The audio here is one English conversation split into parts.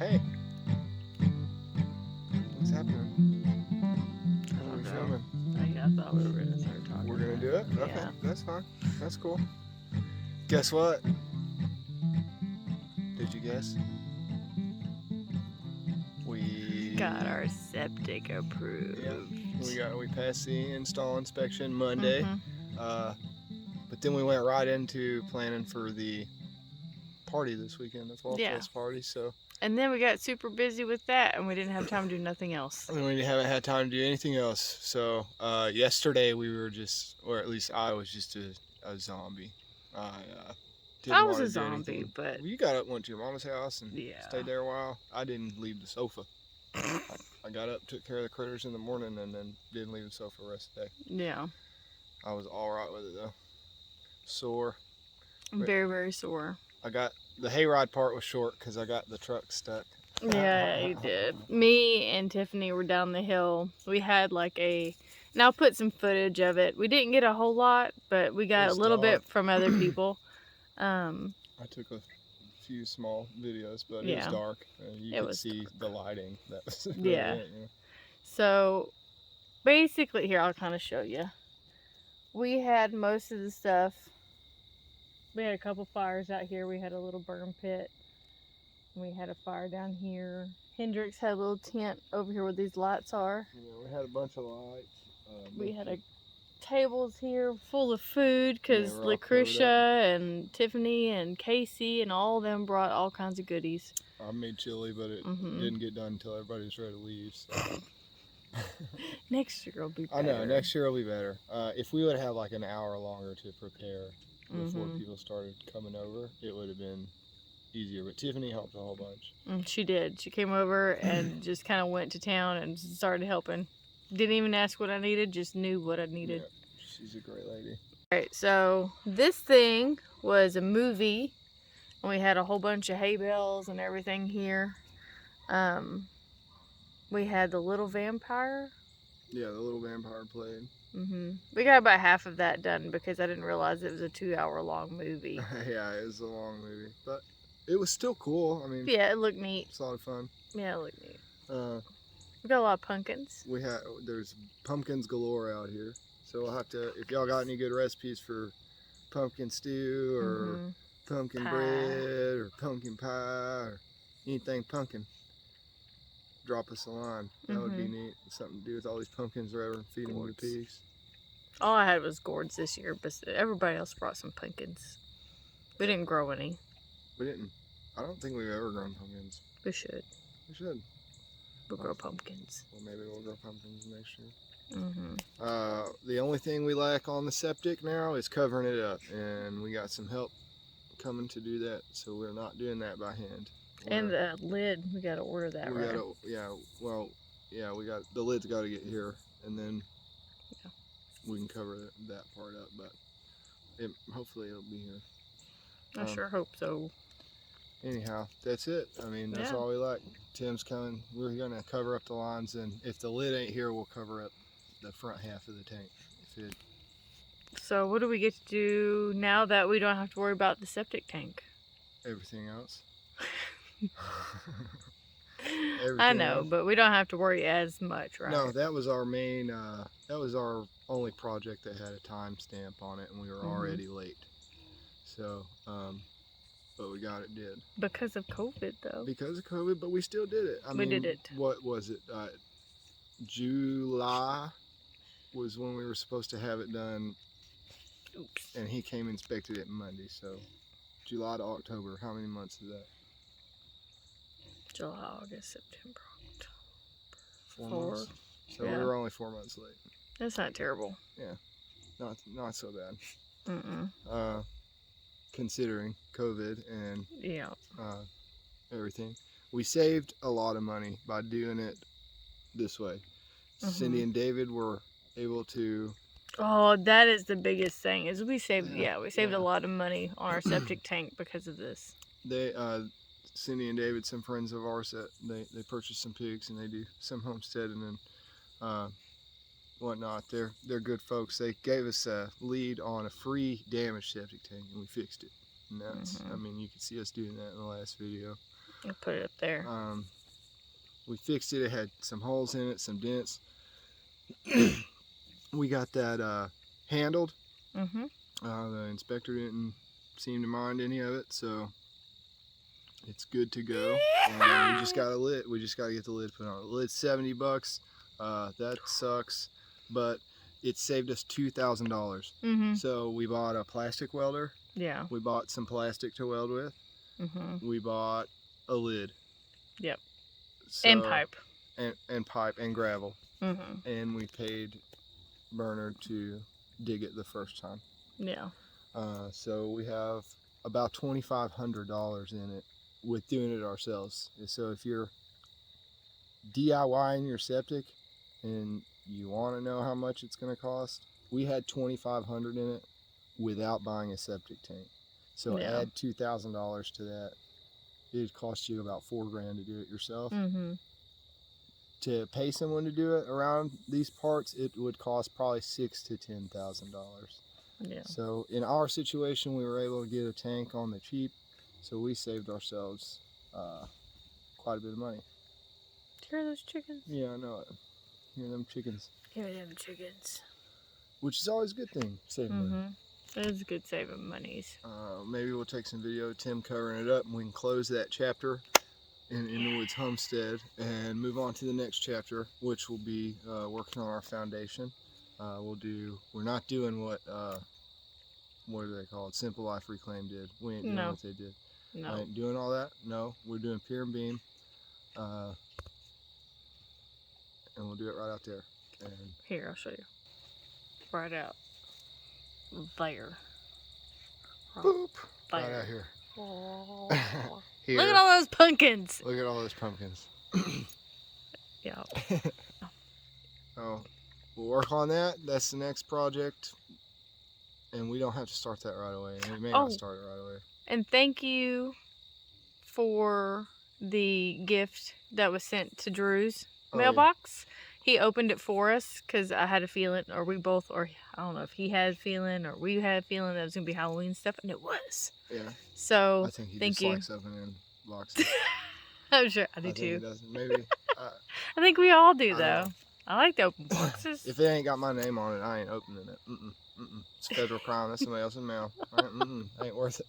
Hey, what's happening? I What are we don't know. filming? I thought we were gonna start talking. We're gonna do it? Okay, Yeah. that's fine. That's cool. Guess what? Did you guess? We Got our septic approved. Yeah, we passed the install inspection Monday. Mhm. But then we went right into planning for the party this weekend, the Fall Yeah. Fest party. So And then we got super busy with that, and we didn't have time to do nothing else. and we haven't had time to do anything else. So yesterday we were just, or at least I was just a zombie. Didn't I was want a to do zombie, anything. but Well, you got up, went to your mama's house, and yeah. stayed there a while. I didn't leave the sofa. I got up, took care of the critters in the morning, and then didn't leave the sofa the rest of the day. Yeah. I was all right with it though. Sore. Very, very sore. I got the hayride part was short because I got the truck stuck. Yeah, you did. Me and Tiffany were down the hill. We had like and I'll put some footage of it. We didn't get a whole lot, but we got a little bit from other people. I took a few small videos, but it was Yeah. dark. You It could was see dark. the lighting. That was Yeah. it, yeah. So basically, here, I'll kind of show you. We had most of the stuff. We had a couple fires out here. We had a little burn pit. We had a fire down here. Hendrix had a little tent over here where these lights are. Yeah, we had a bunch of lights. We had tables here full of food because Yeah, we're all Lucretia and Tiffany and Casey and all of them brought all kinds of goodies. I made chili, but it didn't get done until everybody was ready to leave. So. Next year will be better. I know, next year will be better. If we would have like an hour longer to prepare before people started coming over, it would have been easier. But Tiffany helped a whole bunch. She did. She came over and just kind of went to town and started helping. Didn't even ask what I needed, just knew what I needed. Yeah, she's a great lady. Alright, so this thing was a movie. And we had a whole bunch of hay bales and everything here. We had the little vampire. Yeah, the little vampire played. We got about half of that done because I didn't realize it was a 2-hour long movie. Yeah, it was a long movie, but it was still cool. I mean, yeah, it looked neat. It's a lot of fun. Yeah, it looked neat. We got a lot of pumpkins. There's pumpkins galore out here, so we'll have to. If y'all got any good recipes for pumpkin stew or pumpkin bread or pumpkin pie or anything pumpkin, drop us a line. That would be neat. Something to do with all these pumpkins or whatever, feed them to pigs. All I had was gourds this year, but everybody else brought some pumpkins. We didn't grow any. We didn't. I don't think we've ever grown pumpkins. We should. We should. We'll grow pumpkins. Well, maybe we'll grow pumpkins next year. The only thing we lack on the septic now is covering it up, and we got some help coming to do that, so we're not doing that by hand. And the lid, we got to order that, right? We got the lid's got to get here, and then we can cover that part up. But hopefully it'll be here. I sure hope so. Anyhow, that's it. I mean, that's all we like. Tim's coming. We're gonna cover up the lines, and if the lid ain't here, we'll cover up the front half of the tank. So what do we get to do now that we don't have to worry about the septic tank? Everything else. I know, but we don't have to worry as much, right? No, that was our main. That was our only project that had a time stamp on it, and we were already late. So, but we got it did. Because of COVID, though. Because of COVID, but we still did it. We did it. What was it? July was when we were supposed to have it done. Oops. And he came and inspected it Monday, so July to October. How many months is that? July, August, September, October. 4 months. So we were only 4 months late. That's not terrible. Yeah, not so bad. Considering COVID and everything, we saved a lot of money by doing it this way. Cindy and David were able to. Oh, that is the biggest thing. Is we saved. We saved a lot of money on our septic tank because of this. Cindy and David, some friends of ours, that they purchased some pigs and they do some homesteading and whatnot. They're good folks. They gave us a lead on a free damaged septic tank and we fixed it. And that's, I mean, you can see us doing that in the last video. I'll put it up there. We fixed it. It had some holes in it, some dents. We got that handled. Mm-hmm. The inspector didn't seem to mind any of it, so it's good to go. And we just got a lid. We just got to get the lid put on. The lid's $70. That sucks, but it saved us $2,000. Mm-hmm. So we bought a plastic welder. Yeah. We bought some plastic to weld with. Mm-hmm. We bought a lid. Yep. So, And pipe. And pipe and gravel. Mm-hmm. And we paid Bernard to dig it the first time. Yeah. So we have about $2,500 in it with doing it ourselves. So if you're DIYing your septic and you want to know how much it's going to cost, we had $2,500 in it without buying a septic tank. So Yeah. add $2,000 to that. It'd cost you about $4,000 to do it yourself. Mm-hmm. To pay someone to do it around these parts, it would cost probably $6,000 to $10,000. Yeah. So in our situation, we were able to get a tank on the cheap, so we saved ourselves quite a bit of money. Hear those chickens? Yeah, I know it. Hear them chickens. Hear them chickens. Which is always a good thing, saving money. Mm-hmm. It is good saving monies. Maybe we'll take some video of Tim covering it up, and we can close that chapter in the Woods Homestead and move on to the next chapter, which will be working on our foundation. We're not doing what do they call it? Simple Life Reclaim did. We ain't doing what they did. No. We ain't doing all that. No, we're doing pier and beam, and we'll do it right out there. And here, I'll show you. Right out there. boop, There. right out here. Oh. Here. Look at all those pumpkins. Look at all those pumpkins. Yeah. Oh, we'll work on that. That's the next project. And we don't have to start that right away. And we may not start it right away. And thank you for the gift that was sent to Drew's mailbox. He opened it for us because I had a feeling, or we both, or I don't know if he had a feeling or we had a feeling that it was going to be Halloween stuff, and it was. Yeah. So, I think he thank just you. likes opening boxes. I'm sure I do I think too. he does. Maybe. I think we all do, though. I like to open boxes. If it ain't got my name on it, I ain't opening it. It's a federal crime. That's somebody else's mail. Ain't worth it.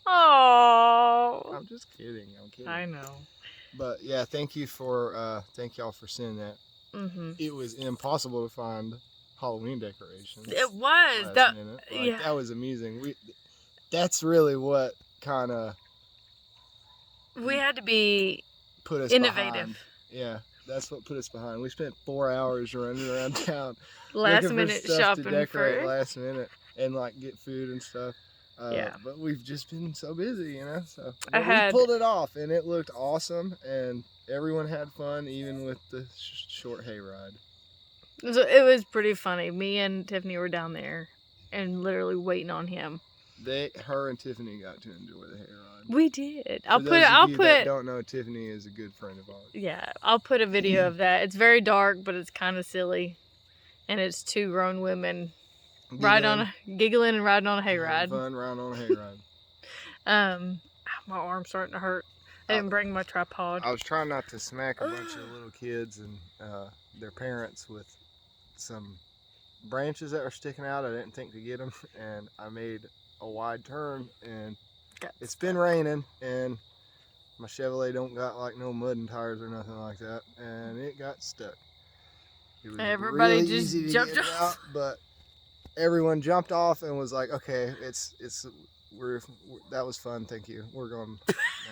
Oh. I'm just kidding. I'm kidding. I know. But yeah, thank y'all for sending that. Mm-hmm. It was impossible to find Halloween decorations. It was. That was amusing. That's really what kind of we had to be put us innovative. Behind. Yeah, that's what put us behind. We spent 4 hours running around town last looking minute for stuff shopping to decorate for last minute and like get food and stuff. Yeah. But we've just been so busy, So we pulled it off, and it looked awesome, and everyone had fun, even with the short hayride. It was pretty funny. Me and Tiffany were down there and literally waiting on him. Her and Tiffany got to enjoy the hayride. We did. I'll put. That don't know, Tiffany is a good friend of ours. Yeah, I'll put a video of that. It's very dark, but it's kind of silly, and it's two grown women giggling and riding on a hayride. Fun riding on a hayride. My arm's starting to hurt. I didn't bring my tripod. I was trying not to smack a bunch of little kids and their parents with some branches that were sticking out. I didn't think to get them, and I made a wide turn, and it's been raining, and my Chevrolet don't got like no mud and tires or nothing like that, and it got stuck. It was Everybody really just easy to jumped get off. out, but everyone jumped off and was like, "Okay, that was fun. Thank you. We're going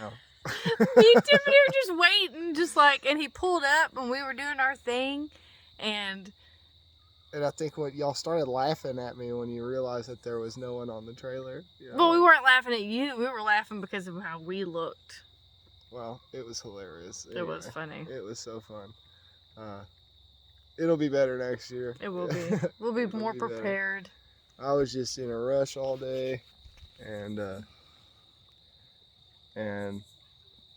now." Me and Tiffany were just waiting, and he pulled up, and we were doing our thing, and I think when y'all started laughing at me when you realized that there was no one on the trailer. Well, we weren't laughing at you. We were laughing because of how we looked. Well, it was hilarious. It was funny. It was so fun. It'll be better next year. It will be. We'll be more prepared. I was just in a rush all day, and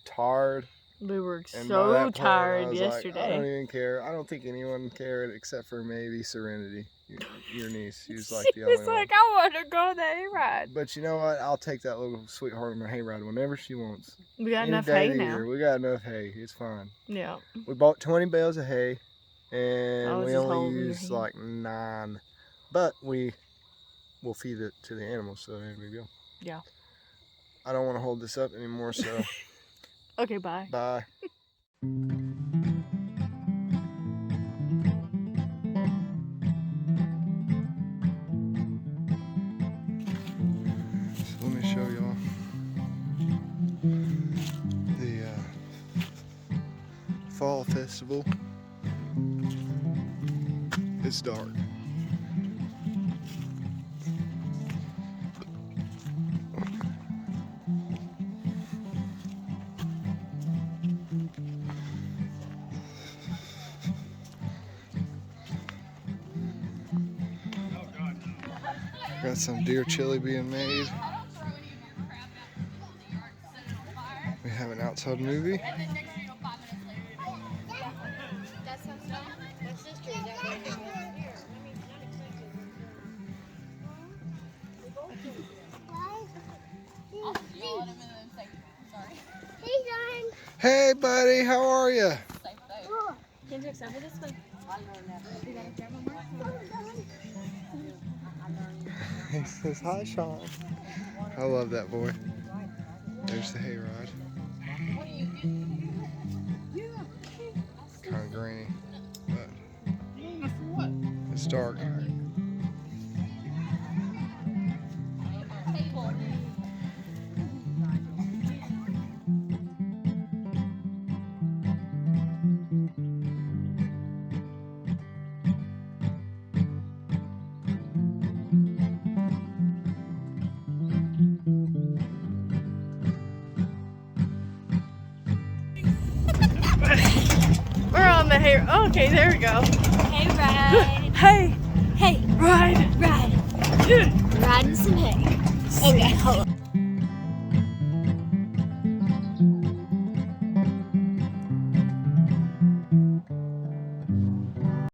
tired. We were so tired yesterday. Like, I don't even care. I don't think anyone cared except for maybe Serenity. your niece. She was like She the only was one. like, I want to go on the hayride. But you know what? I'll take that little sweetheart on a hayride whenever she wants. We got Any enough day hay of the now. year. We got enough hay. It's fine. Yeah. We bought 20 bales of hay, and we just only holding your used hand. like 9. But we'll feed it to the animals, so there we go. Yeah. I don't want to hold this up anymore, so Okay, bye. bye. So let me show y'all the fall festival. It's dark. Got some deer chili being made. We have an outside movie. Hey buddy, how are you? He says, hi Sean. I love that boy. There's the hayride. Kind of grainy, but it's dark. We're on the hay. Okay, there we go. Hey, ride. Hey, Hey, ride. ride. Riding some hay. Okay, hold on.